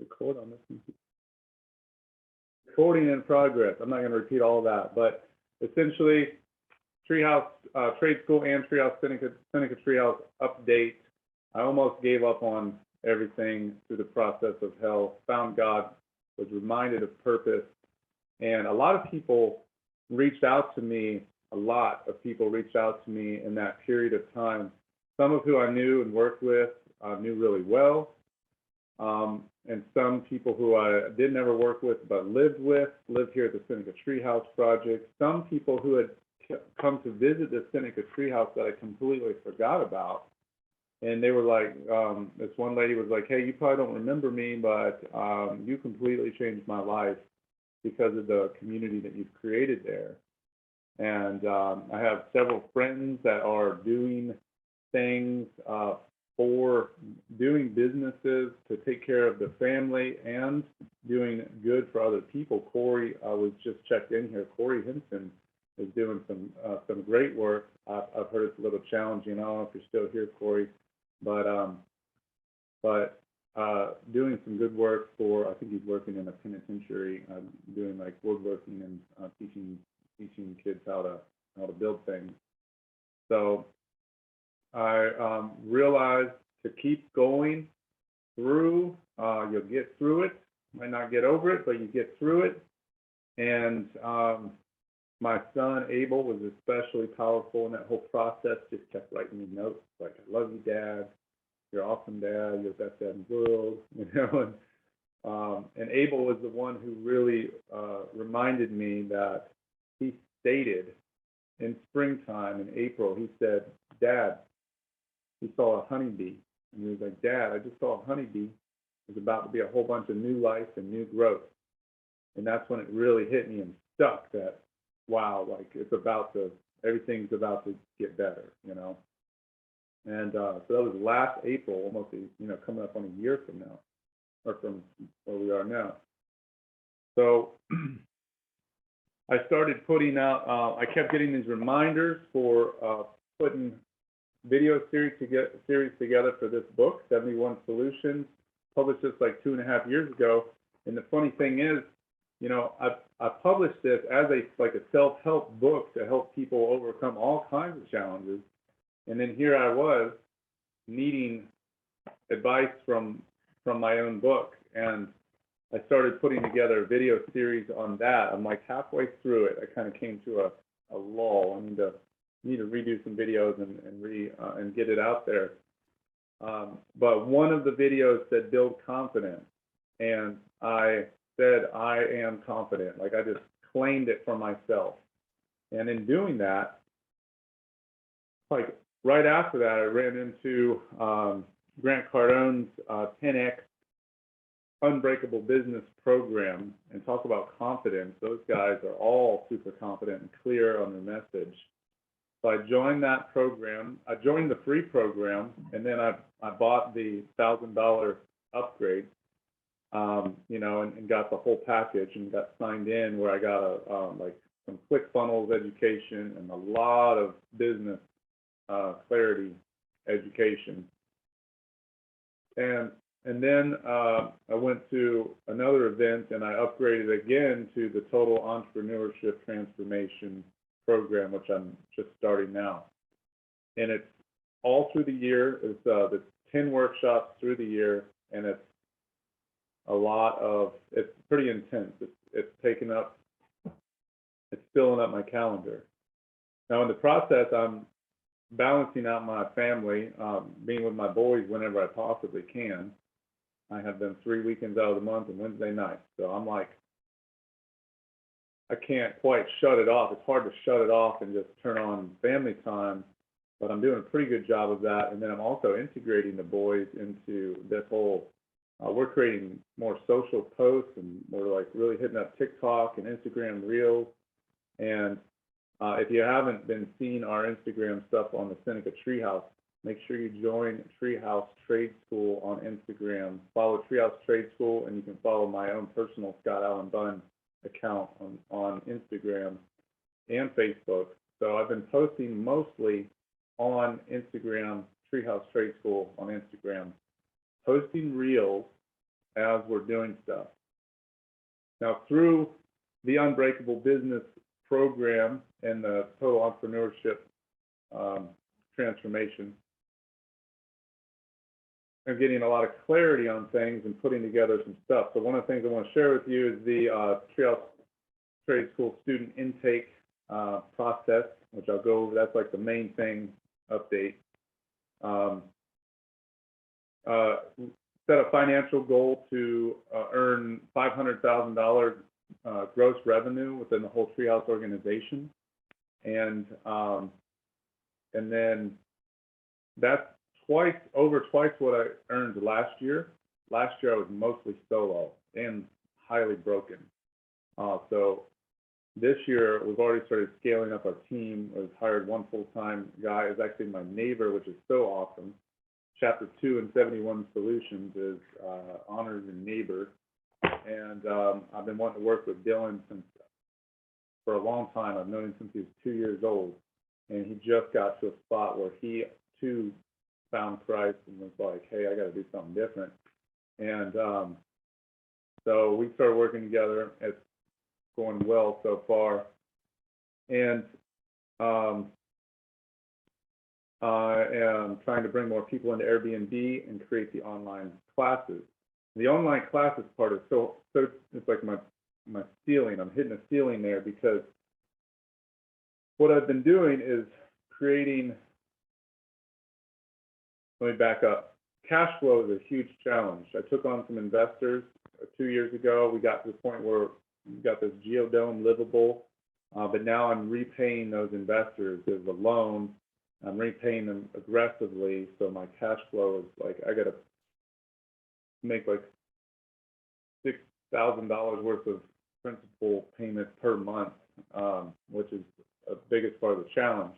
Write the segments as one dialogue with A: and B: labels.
A: record on this one. Recording in progress. I'm not going to repeat all of that, but essentially, Treehouse Trade School and Treehouse Seneca Treehouse update. I almost gave up on everything through the process of hell, found God, was reminded of purpose, and a lot of people reached out to me, in that period of time, some of who I knew and worked with, knew really well, and some people who I did never work with but lived here at the Seneca Treehouse Project, some people who had come to visit the Seneca Treehouse that I completely forgot about. And they were like, this one lady was like, hey, you probably don't remember me, but you completely changed my life because of the community that you've created there. And I have several friends that are doing things for doing businesses to take care of the family and doing good for other people. Corey was just checked in here. Corey Henson is doing some great work. I've heard it's a little challenging. I don't know if you're still here, Corey, but doing some good work for, I think he's working in a penitentiary, doing like woodworking and teaching kids how to build things. So I realized to keep going through, you'll get through it. Might not get over it, but you get through it. And my son Abel was especially powerful in that whole process. Just kept writing me notes like, "I love you, Dad. You're awesome, Dad. You're the best dad in the world." You know, and Abel was the one who really reminded me that he stated in springtime in April. He said, "Dad," he saw a honeybee, and he was like, "Dad, I just saw a honeybee. There's about to be a whole bunch of new life and new growth." And that's when it really hit me and stuck that, wow, like everything's about to get better, you know. And so that was last April, almost, coming up on a year from now, or from where we are now. So I started putting out, I kept getting these reminders for putting video series together for this book, 71 Solutions, published this like 2.5 years ago. And the funny thing is, I published this as a self-help book to help people overcome all kinds of challenges. And then here I was needing advice from my own book. And I started putting together a video series on that. I'm like halfway through it. I kind of came to a lull. I need to redo some videos and get it out there. But one of the videos said build confidence. And I said, I am confident. Like I just claimed it for myself. And in doing that, like right after that, I ran into Grant Cardone's 10X Unbreakable Business Program, and talk about confidence. Those guys are all super confident and clear on their message. So I joined that program. I joined the free program, and then I bought the $1,000 upgrade. And got the whole package and got signed in, where I got some ClickFunnels education and a lot of business clarity education. And then I went to another event and I upgraded again to the Total Entrepreneurship Transformation Program, which I'm just starting now. And it's all through the year. It's the 10 workshops through the year, and it's it's pretty intense. It's filling up my calendar. Now in the process, I'm balancing out my family, being with my boys whenever I possibly can. I have them 3 weekends out of the month and Wednesday nights. So I'm like, I can't quite shut it off. It's hard to shut it off and just turn on family time, but I'm doing a pretty good job of that. And then I'm also integrating the boys into this whole, we're creating more social posts, and we're like really hitting up TikTok and Instagram Reels. And if you haven't been seeing our Instagram stuff on the Seneca Treehouse, make sure you join Treehouse Trade School on Instagram. Follow Treehouse Trade School, and you can follow my own personal Scott Allen Bunn account on Instagram and Facebook. So I've been posting mostly on Instagram, Treehouse Trade School on Instagram, posting reels as we're doing stuff. Now, through the Unbreakable Business program and the Total Entrepreneurship transformation, I'm getting a lot of clarity on things and putting together some stuff. So one of the things I want to share with you is the Treehouse Trade School student intake process, which I'll go over. That's like the main thing update. Set a financial goal to earn $500,000 gross revenue within the whole Treehouse organization, and then that's over twice what I earned last year. Last year I was mostly solo and highly broken. So this year we've already started scaling up our team. We've hired one full-time guy. It's actually my neighbor, which is so awesome. Chapter 2 in 71 Solutions is honors a neighbor, and I've been wanting to work with Dylan for a long time. I've known him since he was 2 years old, and he just got to a spot where he too found Christ and was like, hey, I got to do something different. And so we started working together. It's going well so far. And I am trying to bring more people into Airbnb and create the online classes. The online classes part is so it's like my ceiling. I'm hitting a ceiling there, because what I've been doing is creating. Let me back up. Cash flow is a huge challenge. I took on some investors 2 years ago. We got to the point where we got this geodome livable, but now I'm repaying those investors as a loan. I'm repaying them aggressively, so my cash flow is like, I got to make like $6,000 worth of principal payments per month, which is the biggest part of the challenge.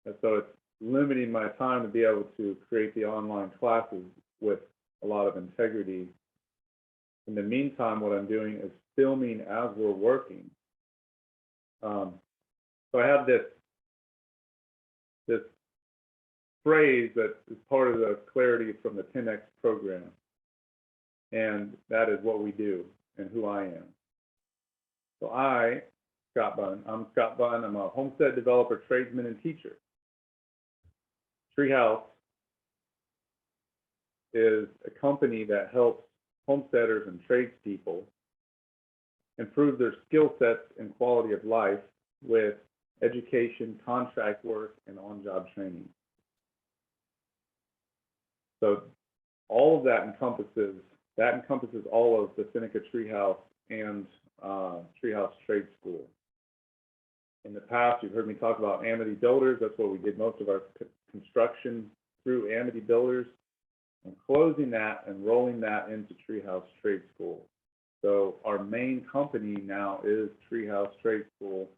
A: And so it's limiting my time to be able to create the online classes with a lot of integrity. In the meantime, what I'm doing is filming as we're working. So I have this phrase that is part of the clarity from the 10X program, and that is what we do and who I am. So I'm Scott Bunn. I'm a homestead developer, tradesman, and teacher. Treehouse is a company that helps homesteaders and tradespeople improve their skill sets and quality of life with education, contract work, and on-job training. So all of that encompasses all of the Seneca Treehouse and Treehouse Trade School. In the past, you've heard me talk about Amity Builders. That's where we did most of our construction through Amity Builders. I'm closing that and rolling that into Treehouse Trade School. So our main company now is Treehouse Trade School.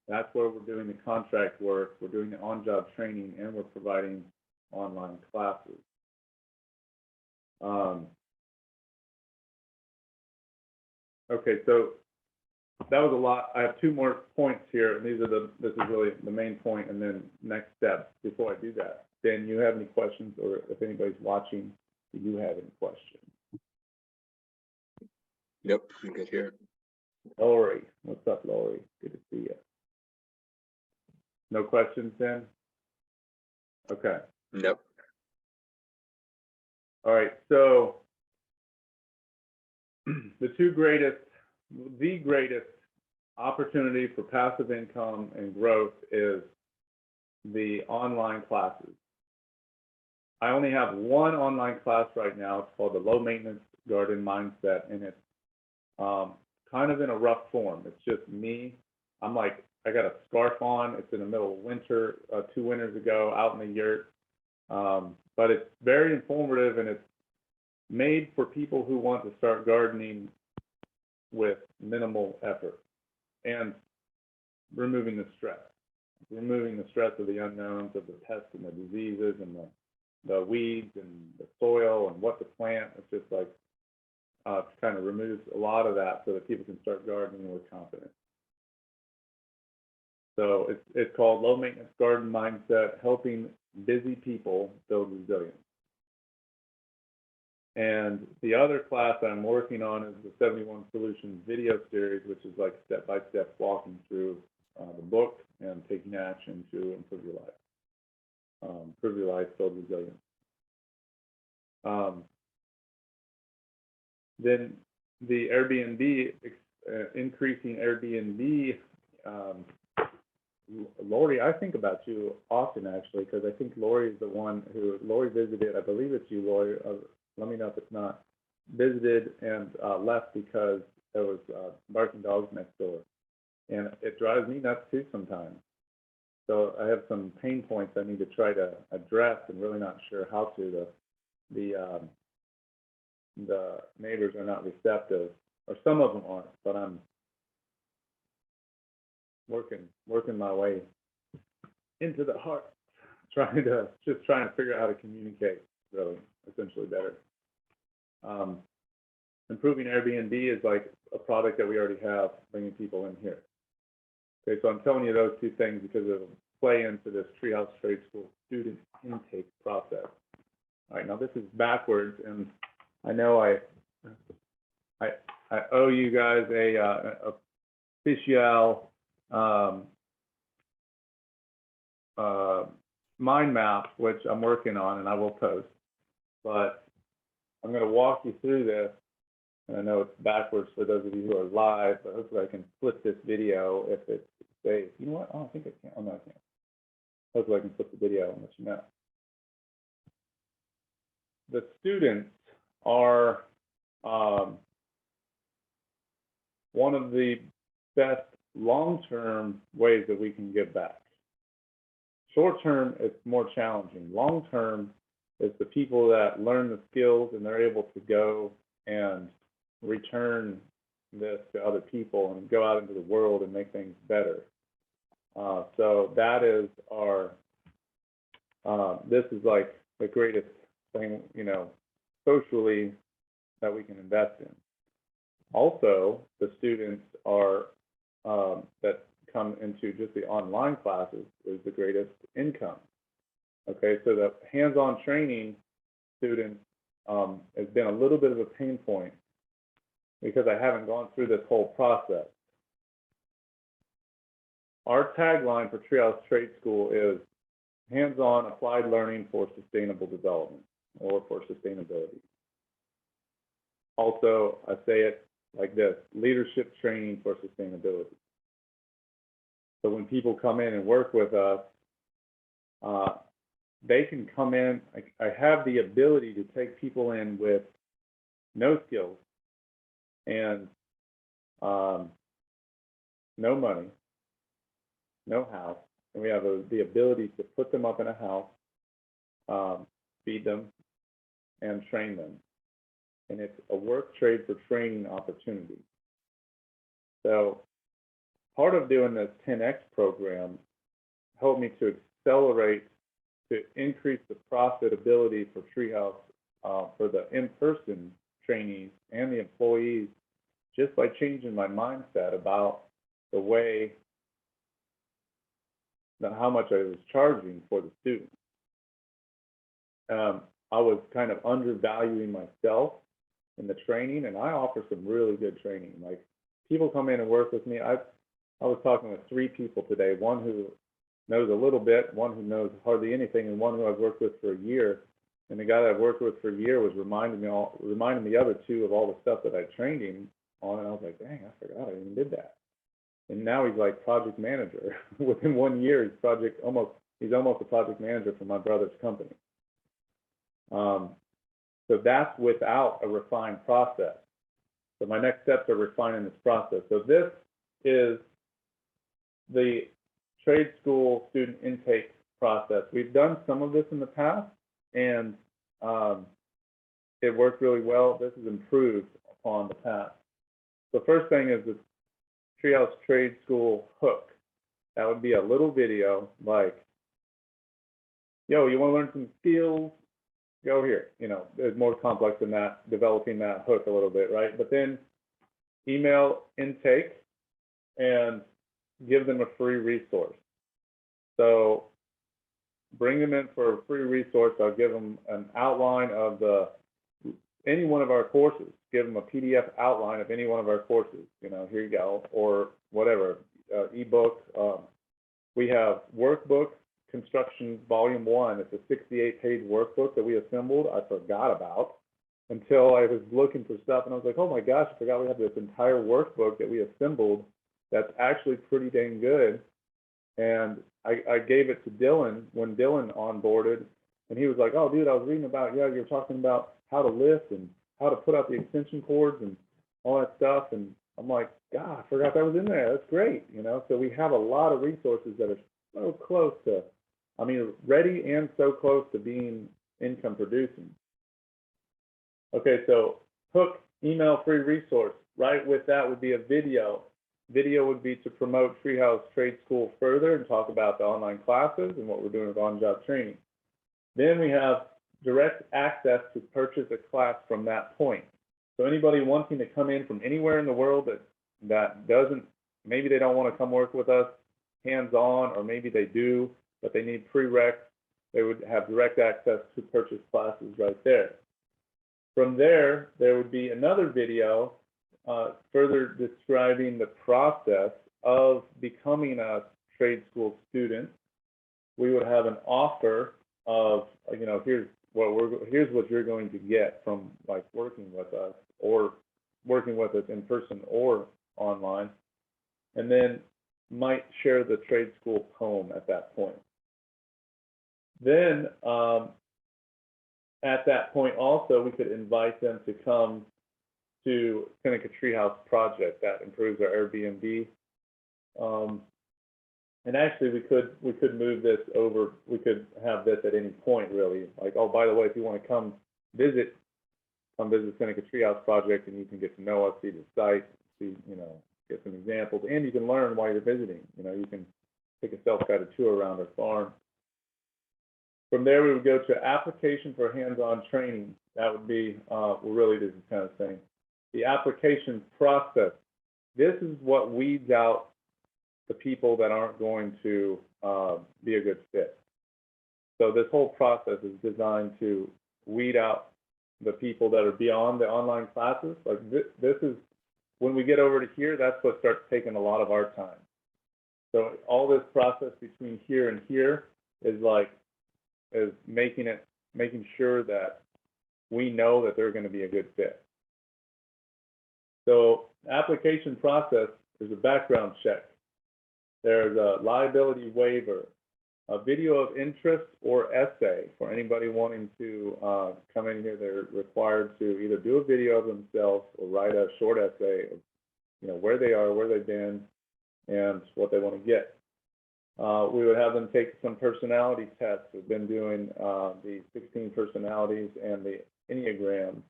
A: That's where we're doing the contract work, we're doing the on-job training, and we're providing online classes. Okay, so that was a lot. I have two more points here, and this is really the main point, and then next steps. Before I do that, Ben, you have any questions, or if anybody's watching, do you have any questions?
B: Nope, I'm good here.
A: Lori, what's up, Lori? Good to see you. No questions, Ben? Okay.
B: Nope.
A: All right, so the greatest opportunity for passive income and growth is the online classes. I only have one online class right now. It's called the Low Maintenance Garden Mindset, and it's kind of in a rough form. It's just me. I'm like, I got a scarf on. It's in the middle of winter, 2 winters ago, out in the yurt. But it's very informative, and it's made for people who want to start gardening with minimal effort and removing the stress of the unknowns, of the pests and the diseases and the weeds and the soil and what to plant. It's just like kind of removes a lot of that so that people can start gardening with confidence. So it's called Low Maintenance Garden Mindset, helping busy people build resilience. And the other class I'm working on is the 71 Solutions video series, which is like step-by-step walking through the book and taking action to improve your life. Improve your life, build resilience. Then the Airbnb, increasing Airbnb, Lori, I think about you often actually, because I think Lori is the one who, Lori visited, I believe it's you, Lori, let me know if it's not, visited and left because there was barking dogs next door. And it drives me nuts too sometimes. So I have some pain points I need to try to address and really not sure how to. The neighbors are not receptive, or some of them aren't, but I'm working my way into the heart, trying to figure out how to communicate really essentially better. Improving Airbnb is like a product that we already have, bringing people in here. Okay, so I'm telling you those two things because it'll play into this Treehouse Trade School student intake process. All right, now this is backwards, and I know I owe you guys a official mind map, which I'm working on and I will post. But I'm going to walk you through this, and I know it's backwards for those of you who are live, but hopefully I can flip this video if it's safe. You know what? Oh, I think I can. Oh, no, I can't. Hopefully I can flip the video and let you know. The students are one of the best long-term ways that we can give back. Short-term, it's more challenging. Long-term is the people that learn the skills and they're able to go and return this to other people and go out into the world and make things better. So that is our, this is like the greatest thing, you know, socially that we can invest in. Also, the students are that come into just the online classes is the greatest income. Okay, so the hands-on training students has been a little bit of a pain point because I haven't gone through this whole process. Our tagline for Treehouse Trade School is hands-on applied learning for sustainable development or for sustainability. Also, I say it like this, leadership training for sustainability. So when people come in and work with us, they can come in, I have the ability to take people in with no skills and no money, no house, and we have the ability to put them up in a house, feed them, and train them. And it's a work trade for training opportunity. So part of doing this 10X program helped me to accelerate, to increase the profitability for Treehouse for the in-person trainees and the employees, just by changing my mindset about the way that how much I was charging for the students. I was kind of undervaluing myself in the training, and I offer some really good training. Like people come in and work with me. I was talking with 3 people today, one who knows a little bit, one who knows hardly anything, and one who I've worked with for a year. And the guy that I've worked with for a year was reminding the other 2 of all the stuff that I trained him on, and I was like, dang, I forgot I even did that. And now he's like project manager. Within 1 year, he's almost a project manager for my brother's company. So that's without a refined process. So my next steps are refining this process. So this is the trade school student intake process. We've done some of this in the past, and it worked really well. This is improved upon the past. The first thing is the Treehouse Trade School hook. That would be a little video like, yo, you want to learn some skills? Go here. You know, there's more complex than that, developing that hook a little bit, right? But then email intake and give them a free resource. So bring them in for a free resource. I'll give them an outline of the any one of our courses, give them a PDF outline of any one of our courses, here you go, or whatever, ebook. We have workbook, construction volume 1. It's a 68-page workbook that we assembled. I forgot about until I was looking for stuff, and I was like, oh my gosh, I forgot we have this entire workbook that we assembled that's actually pretty dang good. And I gave it to Dylan when Dylan onboarded, and he was like, oh, dude, I was reading about, yeah, you're talking about how to lift and how to put out the extension cords and all that stuff. And I'm like, God, I forgot that was in there. That's great, So we have a lot of resources that are so close to, ready and so close to being income producing. Okay, so hook, email, free resource. Right with that would be a video. Video would be to promote Treehouse Trade School further and talk about the online classes and what we're doing with on-job training. Then we have direct access to purchase a class from that point. So anybody wanting to come in from anywhere in the world that doesn't, maybe they don't want to come work with us hands-on, or maybe they do, but they need prereqs, they would have direct access to purchase classes right there. From there, there would be another video further describing the process of becoming a trade school student. We would have an offer of, here's what you're going to get from like working with us, or working with us in person or online, and then might share the trade school poem at that point. Then at that point also, we could invite them to come to Seneca Treehouse project that improves our Airbnb. And actually, we could move this over. We could have this at any point, really. Like, oh, by the way, if you want to come visit Seneca Treehouse project, and you can get to know us, see the site, see, get some examples, and you can learn while you're visiting. You can take a self-guided tour around our farm. From there, we would go to application for hands-on training. That would be, well, really, this is kind of saying the application process. This is what weeds out the people that aren't going to be a good fit. So this whole process is designed to weed out the people that are beyond the online classes. Like this is, when we get over to here, that's what starts taking a lot of our time. So all this process between here and here is making sure that we know that they're going to be a good fit. So application process, there's a background check. There's a liability waiver, a video of interest or essay for anybody wanting to come in here. They're required to either do a video of themselves or write a short essay of, where they are, where they've been, and what they want to get. We would have them take some personality tests. We've been doing the 16 personalities and the Enneagram.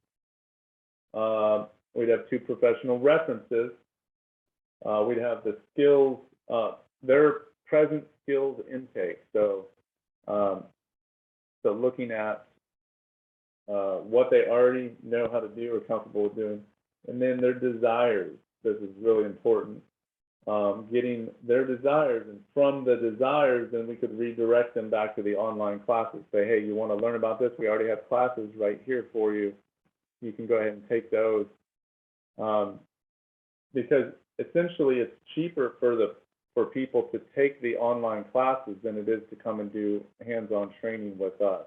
A: We'd have 2 professional references. We'd have the skills, their present skills intake. So, looking at what they already know how to do or comfortable with doing, and then their desires. This is really important. Getting their desires, and from the desires, then we could redirect them back to the online classes. Say, hey, you want to learn about this? We already have classes right here for you. You can go ahead and take those. Because essentially it's cheaper for people to take the online classes than it is to come and do hands-on training with us.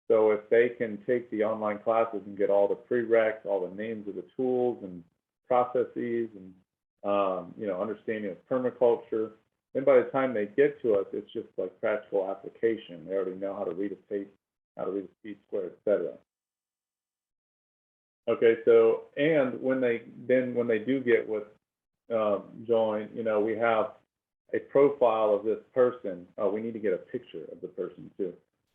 A: So if they can take the online classes and get all the prereqs, all the names of the tools and processes, and understanding of permaculture, then by the time they get to us, it's just like practical application. They already know how to read a tape, how to read a speed square, etc. Okay, so, and when they do get with join, we have a profile of this person. Oh, we need to get a picture of the person too.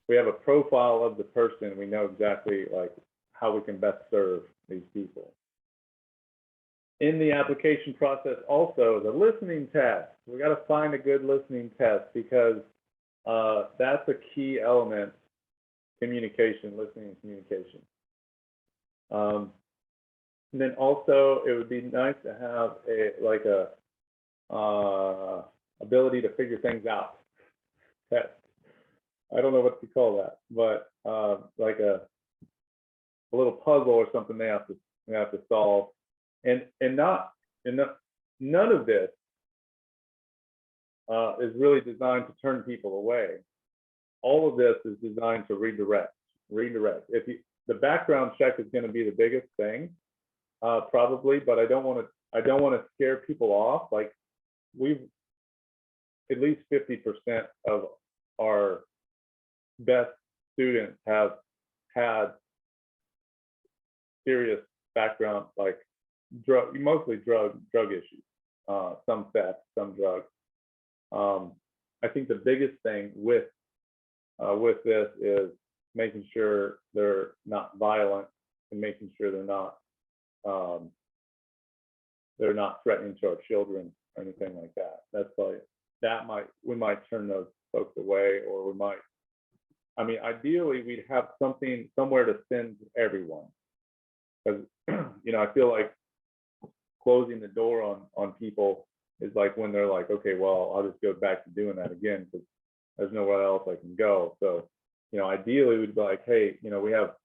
A: We have a profile of the person. We know exactly like how we can best serve these people. In the application process, also the listening test. We got to find a good listening test, because that's a key element. Communication, listening, and communication. And then also, it would be nice to have a ability to figure things out test. I don't know what to call that, but like a a little puzzle or something they have to solve, and none of this is really designed to turn people away. All of this is designed to redirect. The background check is going to be the biggest thing, probably, but I don't want to scare people off. Like, we've at least 50% of our best students have had serious background, like mostly drug issues, some theft, some drugs. I think the biggest thing with this is making sure they're not violent and making sure they're not threatening to our children or anything like that. That's like, we might turn those folks away, or we might. I mean, ideally, we'd have somewhere to send everyone, because I feel like closing the door on people is like when they're like, okay, well, I'll just go back to doing that again because there's nowhere else I can go. So, ideally, we'd be like, hey, we have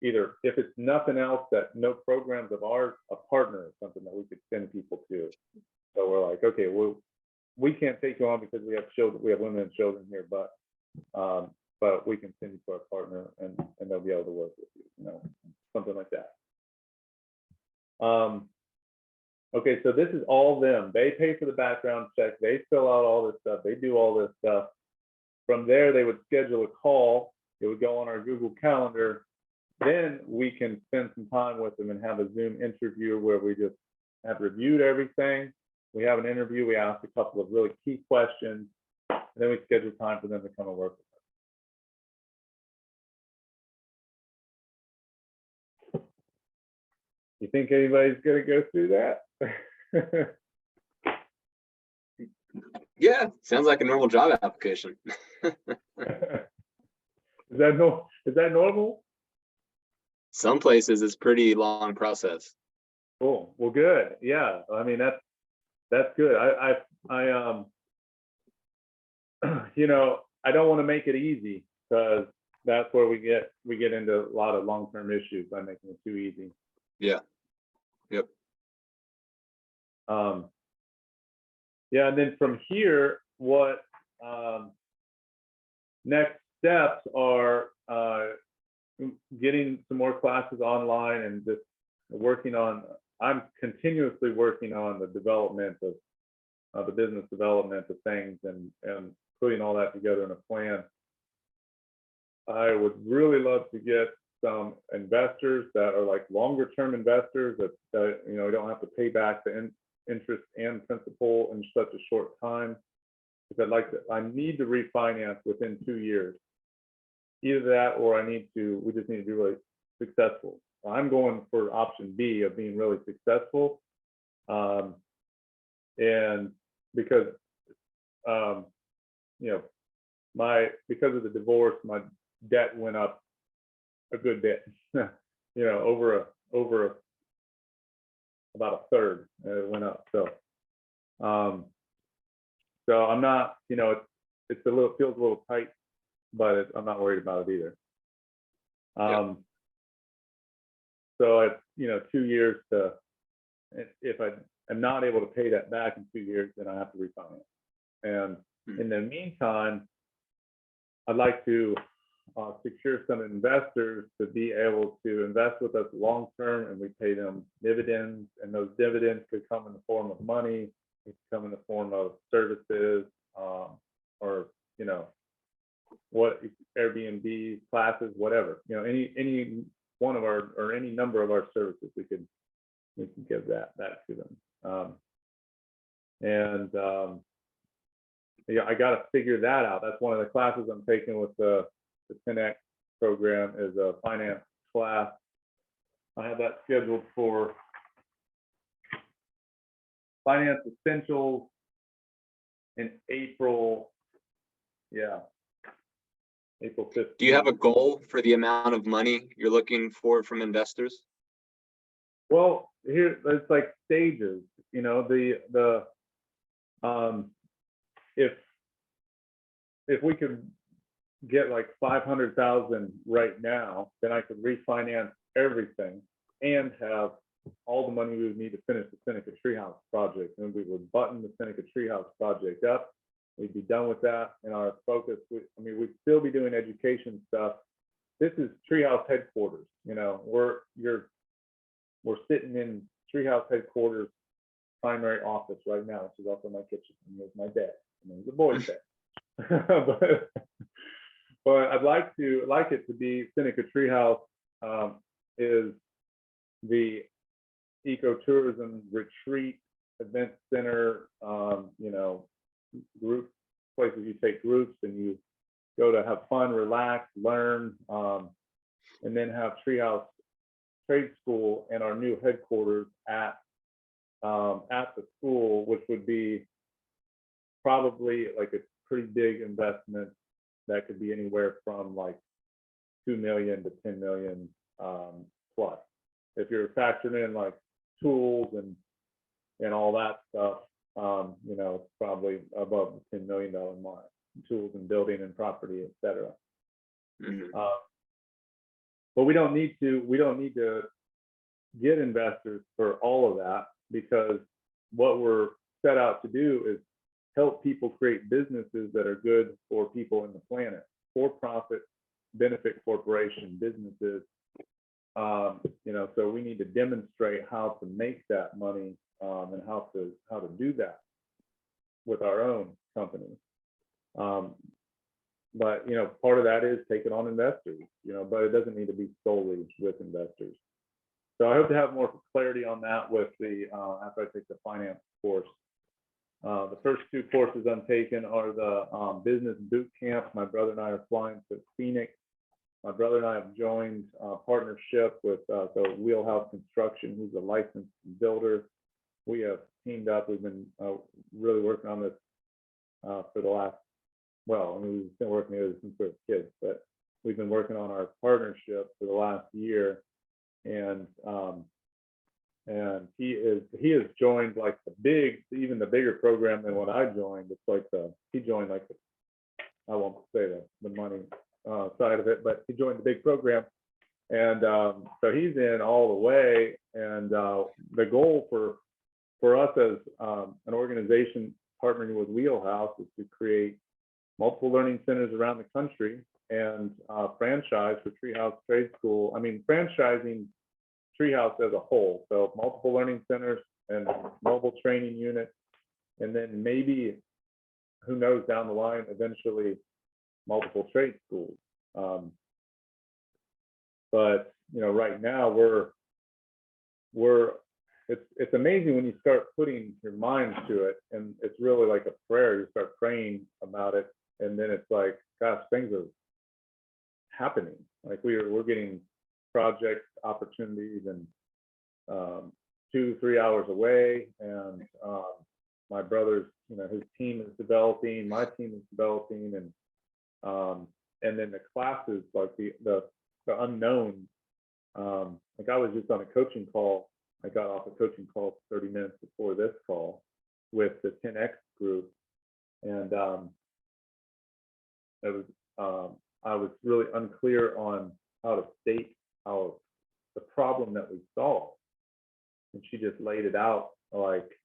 A: either, if it's nothing else, that no programs of ours, a partner or something that we could send people to. So we're like, okay, well, we can't take you on because we have children, we have women and children here, but we can send you to our partner and they'll be able to work with you, something like that. Okay, so this is all them. They pay for the background check. They fill out all this stuff. They do all this stuff. From there, they would schedule a call. It would go on our Google Calendar. Then we can spend some time with them and have a Zoom interview where we just have reviewed everything. We have an interview. We ask a couple of really key questions. And then we schedule time for them to come and work with us. You think anybody's going to go through that?
B: Yeah, sounds like a normal job application.
A: Is that normal?
B: Some places it's pretty long process.
A: Cool. Well, good. Yeah. I mean, that's good. I I don't want to make it easy, because that's where we get into a lot of long-term issues by making it too easy.
B: Yeah. Yep.
A: Yeah, and then from here, what next steps are getting some more classes online and just I'm continuously working on the development of the business development of things and putting all that together in a plan. I would really love to get some investors that are like longer term investors that don't have to pay back the interest and principal in such a short time, because I need to refinance within 2 years. Either that, or we just need to be really successful. I'm going for option B of being really successful, and because because of the divorce, my debt went up a good bit, over about a third. It went up. So I'm not, it feels a little tight, but I'm not worried about it either. So it's 2 years if I'm not able to pay that back in 2 years, then I have to refinance. And in the meantime, I'd like to secure some investors to be able to invest with us long term, and we pay them dividends, and those dividends could come in the form of money, it could come in the form of services, or what, Airbnb, classes, whatever, any one of our, or any number of our services, we can give that back to them. I got to figure that out. That's one of the classes I'm taking with the Seneca program, is a finance class. I have that scheduled for Finance Essentials in April. Yeah, April 15th.
B: Do you have a goal for the amount of money you're looking for from investors?
A: Well, here it's like stages. If we could get like 500,000 right now, then I could refinance everything, and have all the money we would need to finish the Seneca Treehouse project. And we would button the Seneca Treehouse project up. We'd be done with that. And our focus, we'd still be doing education stuff. This is Treehouse headquarters. You know, we're sitting in Treehouse headquarters primary office right now, which is also my kitchen. And there's my dad. And there's the boys' bed. but I'd like it to be Seneca Treehouse is the ecotourism retreat event center, you know, group places you take groups and you go to have fun, relax, learn, and then have Treehouse Trade School and our new headquarters at the school, which would be probably like a pretty big investment that could be anywhere from like 2 million to 10 million plus. If you're factoring in like tools and all that stuff, you know, it's probably above the $10 million mark. Tools and building and property, et cetera. But we don't need to get investors for all of that, because what we're set out to do is help people create businesses that are good for people in the planet, for-profit benefit corporation businesses. You know, so we need to demonstrate how to make that money and how to do that with our own company. But you know, part of that is taking on investors. You know, but it doesn't need to be solely with investors. So I hope to have more clarity on that with the after I take the finance course. The first 2 courses I'm taking are the business boot camp. My brother and I are flying to Phoenix. My brother and I have joined a partnership with the Wheelhouse Construction, who's a licensed builder. We have teamed up. We've been really working on this for the last, well, I mean, we've been working together since we were kids, but we've been working on our partnership for the last year. And he has joined like even the bigger program than what I joined. It's like he joined like I won't say the money side of it, but he joined the big program, and so he's in all the way. And the goal for us as an organization partnering with Wheelhouse is to create multiple learning centers around the country and franchise for Treehouse Trade School. I mean, franchising Treehouse as a whole, so multiple learning centers and mobile training units, and then maybe, who knows, down the line, eventually multiple trade schools. But you know, right now it's amazing when you start putting your mind to it, and it's really like a prayer. You start praying about it, and then it's like, gosh, things are happening. Like we're getting project opportunities and 2-3 hours away, and my brother's, you know, his team is developing, my team is developing, and then the classes, like the unknown. Like I was just on a coaching call. I got off a coaching call 30 minutes before this call with the 10X group, and I was really unclear on how to state the problem that we solved, and she just laid it out like,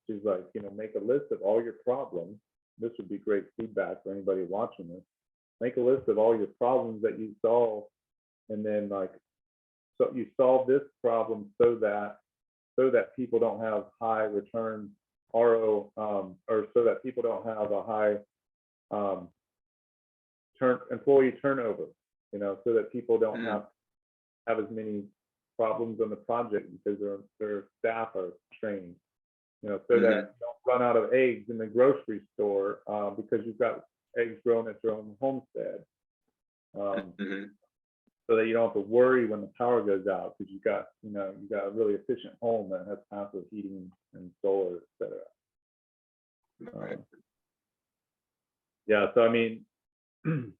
A: she's like, you know, make a list of all your problems. This would be great feedback for anybody watching this. Make a list of all your problems that you solve, and then like, so you solve this problem so that people don't have high return RO, or so that people don't have a high employee turnover, you know, so that people don't have as many problems on the project because their staff are trained, you know, so that you don't run out of eggs in the grocery store because you've got eggs grown at your own homestead. So that you don't have to worry when the power goes out, because you got a really efficient home that has passive heating and solar, et cetera. Yeah, so I mean, there's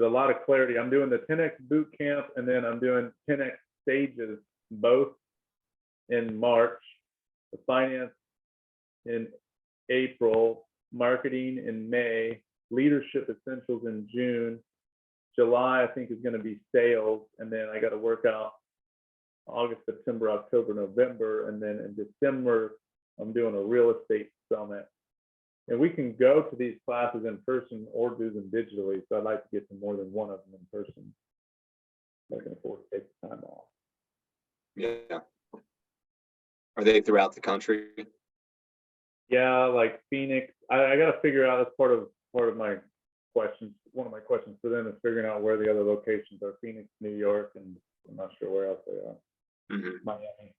A: a lot of clarity. I'm doing the 10X boot camp, and then I'm doing 10X stages, both in March, the finance in April, marketing in May, leadership essentials in June, July, I think, is going to be sales, and then I got to work out August, September, October, November, and then in December, I'm doing a real estate summit. And we can go to these classes in person or do them digitally. So I'd like to get to more than one of them in person. I can afford to take the time off.
B: Yeah. Are they throughout the country?
A: Yeah, like Phoenix. I got to figure out, that's part of my questions. One of my questions for them is figuring out where the other locations are. Phoenix, New York, and I'm not sure where else they are. Miami.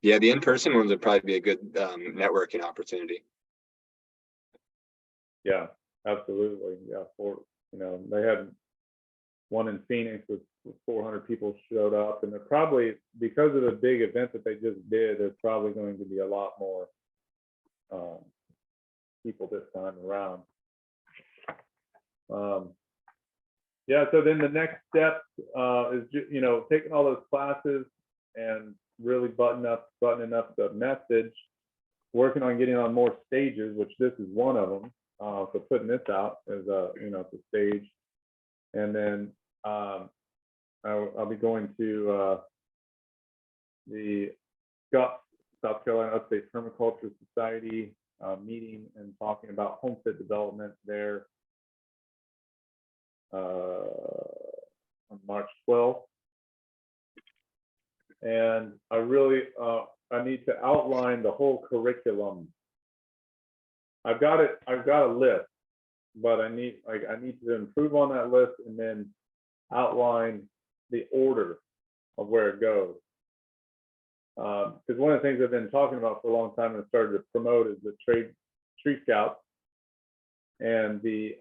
B: Yeah, the in-person ones would probably be a good networking opportunity.
A: Yeah, absolutely. Yeah, they had one in Phoenix with 400 people showed up, and they're probably, because of the big event that they just did, there's probably going to be a lot more people this time around. Yeah, so then the next step is taking all those classes and really buttoning up the message, working on getting on more stages, which this is one of them. So putting this out as it's a stage, and then I'll be going to the South Carolina Upstate Permaculture Society meeting and talking about homestead development there on March 12th. And I really I need to outline the whole curriculum. I've got a list, but I need to improve on that list and then outline the order of where it goes. Because one of the things I've been talking about for a long time and started to promote is the Tree Scouts and the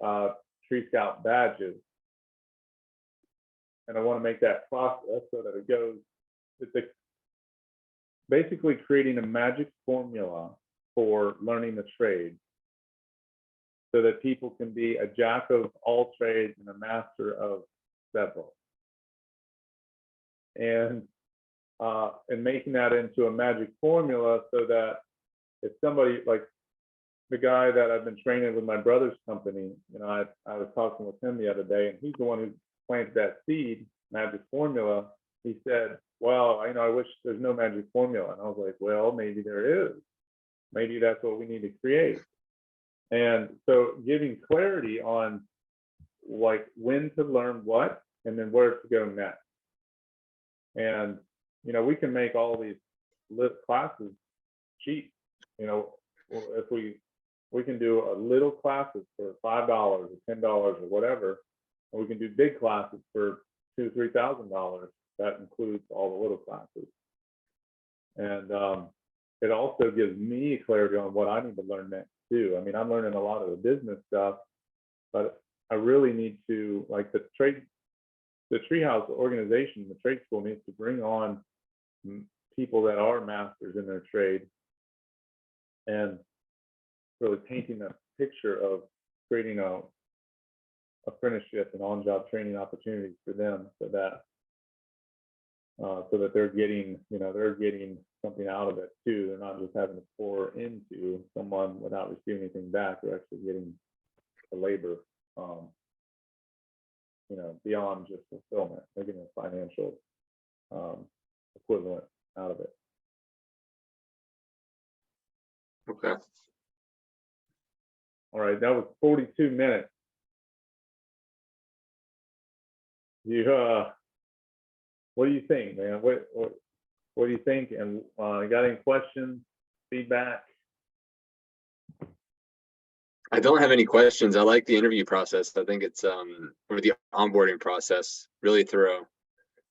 A: Tree Scout badges. And I want to make that process so that it goes, it's basically creating a magic formula for learning the trade so that people can be a jack of all trades and a master of several. And making that into a magic formula so that if somebody, like the guy that I've been training with my brother's company, I was talking with him the other day, and he's the one who planted that seed, magic formula. He said, well, I wish there's no magic formula. And I was like, well, maybe there is. Maybe that's what we need to create. And so giving clarity on like when to learn what and then where to go next. And we can make all these classes cheap. If we can do a little classes for $5 or $10 or whatever, and we can do big classes for $2,000 or $3,000. That includes all the little classes. And it also gives me clarity on what I need to learn next too. I mean, I'm learning a lot of the business stuff, but I really need to, like the Treehouse organization, the trade school needs to bring on people that are masters in their trade and really painting a picture of creating a apprenticeship and on-job training opportunities for them so that they're getting something out of it too. They're not just having to pour into someone without receiving anything back. They're actually getting the labor beyond just fulfillment. They're getting a financial equivalent out of it.
B: Okay.
A: All right, that was 42 minutes. What do you think, man? What do you think? And got any questions, feedback?
B: I don't have any questions. I like the interview process. I think it's or the onboarding process really thorough.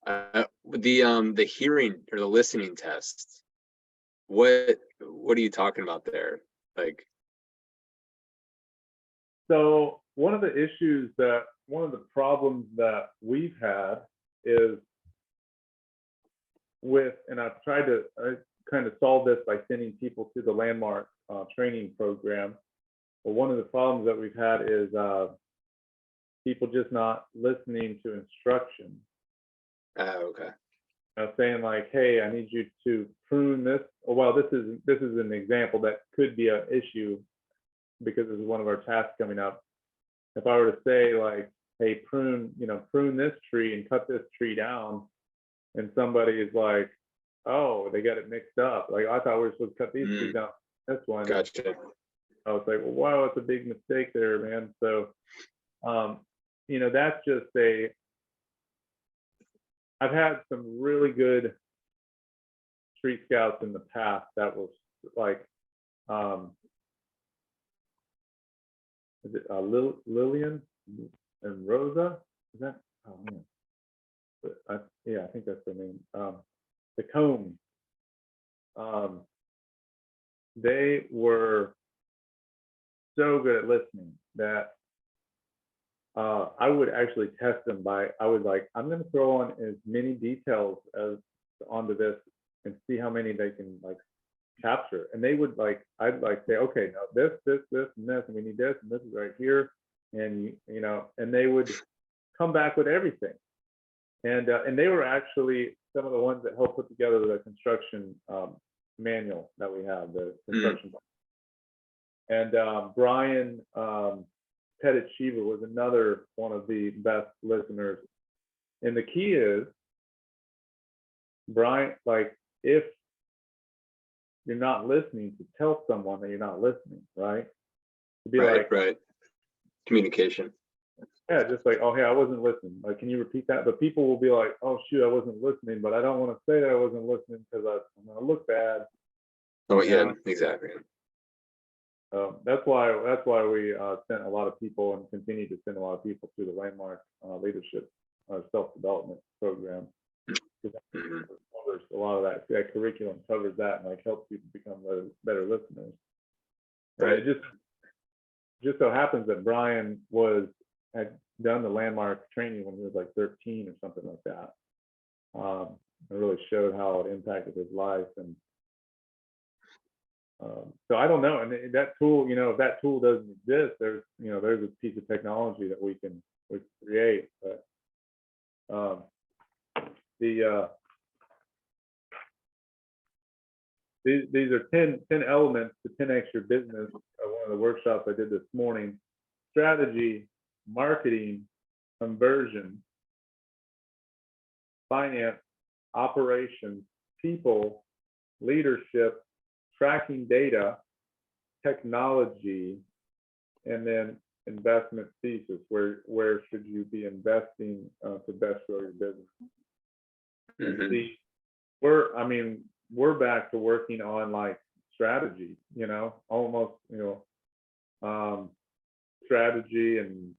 B: The hearing or the listening test. What are you talking about there? Like,
A: so one of the problems that we've had is and I kind of solve this by sending people to the Landmark training program. But one of the problems that we've had is people just not listening to instruction.
B: Okay.
A: Saying like, hey, I need you to prune this. Oh, well, this is an example that could be an issue. because this is one of our tasks coming up. If I were to say like, hey, prune this tree and cut this tree down, and somebody is like, oh, they got it mixed up. Like, I thought we were supposed to cut these trees down. This one.
B: Gotcha.
A: I was like, well, wow, it's a big mistake there, man. So, that's just I've had some really good tree scouts in the past that was like, is it Lillian and Rosa? Is that? Oh man, yeah, I think that's their name. The Combs. They were so good at listening that I would actually test them I would like, I'm going to throw on as many details as onto this and see how many they can like capture. And they would like, I'd like say, okay, now this, and this, and we need this, and this is right here. And, and they would come back with everything. And they were actually some of the ones that helped put together the construction manual that we have, the construction. And Brian Pettit Shiva was another one of the best listeners. And the key is, Brian, like, if you're not listening, to tell someone that you're not listening, right? To be
B: right. Communication.
A: Yeah, just like, oh, hey, I wasn't listening. Like, can you repeat that? But people will be like, oh, shoot, I wasn't listening, but I don't want to say that I wasn't listening because I'm going to look bad.
B: Oh, yeah, exactly.
A: That's why we sent a lot of people and continue to send a lot of people through the Landmark Leadership Self-Development Program. Covers a lot of that curriculum covers that and like helps people become better listeners. Right. It just so happens that Brian had done the Landmark training when he was like 13 or something like that. It really showed how it impacted his life. And so I don't know. And that tool, if that tool doesn't exist, there's a piece of technology that we can create. But these are 10 elements to 10x your business. One of the workshops I did this morning: strategy, marketing, conversion, finance, operations, people, leadership, tracking data, technology, and then investment thesis. Where should you be investing to best grow your business? And see, we're back to working on like strategy, almost, strategy and,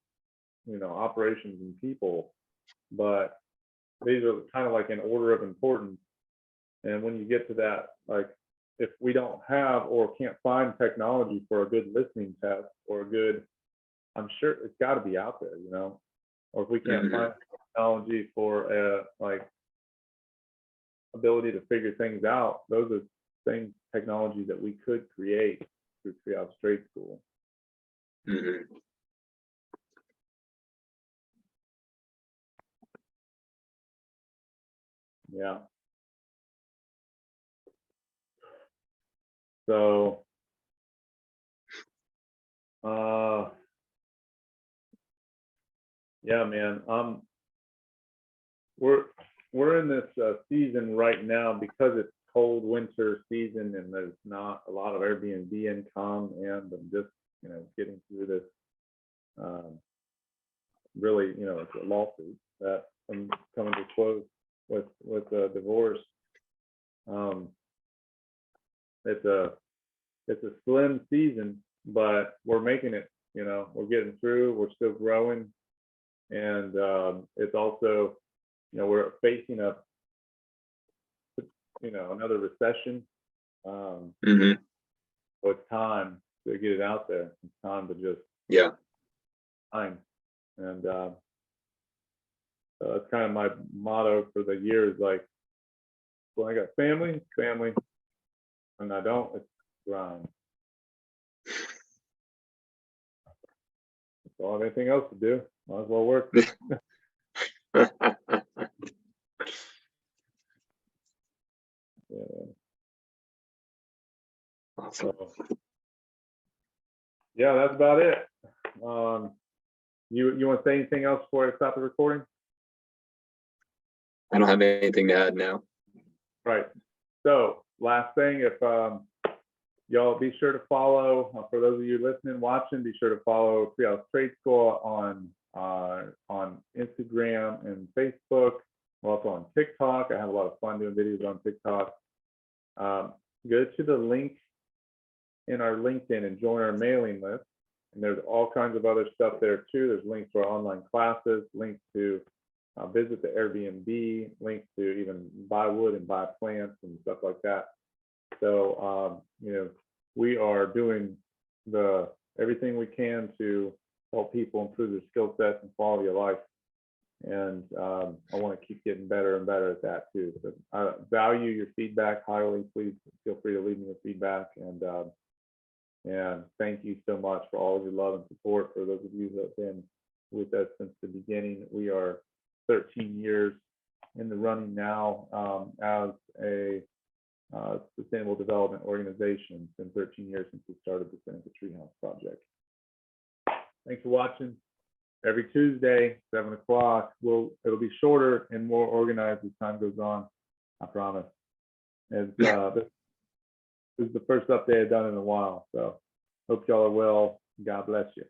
A: operations and people, but these are kind of like in order of importance. And when you get to that, like, if we don't have or can't find technology for a good listening test or a good, I'm sure it's got to be out there, or if we can't find technology for like ability to figure things out, those are things, technology that we could create through Treehouse Trade School. Yeah. So, yeah, man. We're in this season right now because it's cold winter season and there's not a lot of Airbnb income, and I'm just getting through this. Really, it's a lawsuit that I'm coming to close with a divorce. It's a slim season, but we're making it. We're getting through. We're still growing, and it's also, we're facing another recession. So it's time to get it out there. It's time to just time. And so that's kind of my motto for the year, is like, when I got family, and I don't, it's grind. If I don't have anything else to do, might as well work. Yeah.
B: Awesome.
A: Yeah, that's about it. You want to say anything else before I stop the recording?
B: I don't have anything to add now.
A: Right. So last thing, if y'all be sure to follow, for those of you listening, watching, be sure to follow Treehouse Trade School on Instagram and Facebook. We're also on TikTok. I have a lot of fun doing videos on TikTok. Go to the link in our LinkedIn and join our mailing list. And there's all kinds of other stuff there too. There's links to our online classes, links to visit the Airbnb, links to even buy wood and buy plants and stuff like that. So, we are doing everything we can to help people improve their skill sets and quality of life. And I want to keep getting better and better at that too. So I value your feedback highly. Please feel free to leave me your feedback. And thank you so much for all of your love and support. For those of you who have been with us since the beginning, we are 13 years in the running now as a sustainable development organization. It's been 13 years since we started the Seneca Treehouse project. Thanks for watching. Every Tuesday, 7 o'clock. It'll be shorter and more organized as time goes on. I promise. This is the first update I've done in a while. So hope y'all are well. God bless you.